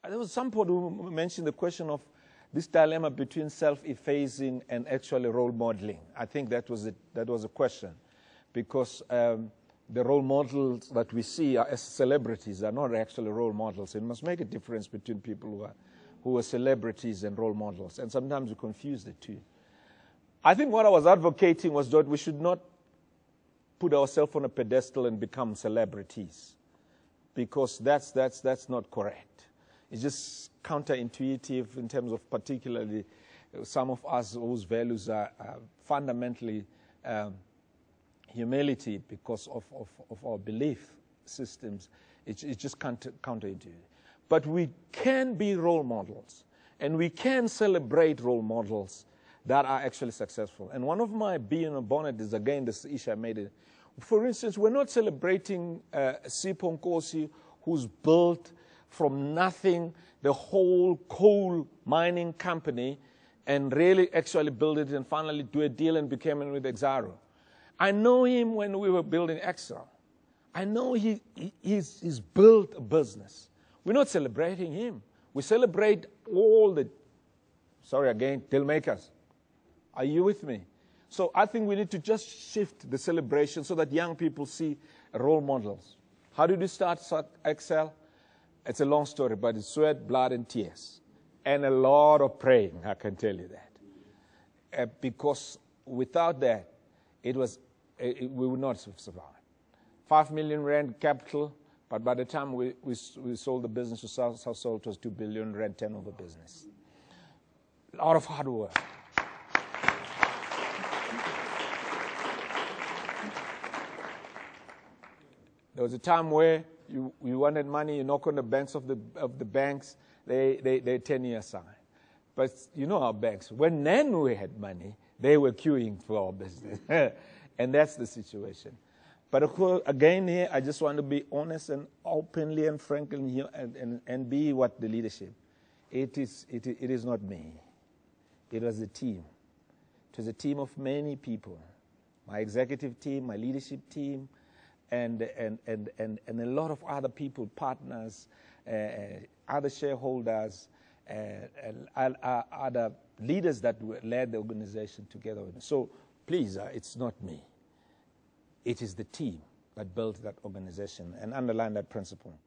There was some point who mentioned the question of this dilemma between self-effacing and actually role modeling. I think that was a question, because the role models that we see as celebrities are not actually role models. It must make a difference between people who are celebrities and role models, and sometimes we confuse the two. I think what I was advocating was that we should not put ourselves on a pedestal and become celebrities, because that's not correct. It's just counterintuitive in terms of particularly some of us whose values are fundamentally humility because of our belief systems. It's just counterintuitive. But we can be role models, and we can celebrate role models that are actually successful. And one of my being a bonnet is, again, this issue I made it. For instance, we're not celebrating Sipho Nkosi, who's built from nothing the whole coal mining company and really actually build it and finally do a deal and became in with Exxaro. I know him when we were building Excel. I know he's built a business. We're not celebrating him. We celebrate all the, sorry again, deal makers. Are you with me? So I think we need to just shift the celebration so that young people see role models. How did you start Excel? It's a long story, but it's sweat, blood, and tears. And a lot of praying, I can tell you that. Because without that, we would not have survived. 5 million rand capital, but by the time we sold the business to Sasol, it was 2 billion rand turnover business. A lot of hard work. There was a time where you wanted money, you knock on the banks of the banks, they're 10 years aside. But you know our banks, when then we had money, they were queuing for our business. And that's the situation. But of course, again here, I just want to be honest and openly and frankly and be what the leadership. It is not me. It was a team. It was a team of many people. My executive team, my leadership team, and a lot of other people, partners, other shareholders, and other leaders that led the organization together. So please, it's not me. It is the team that built that organization and underlined that principle.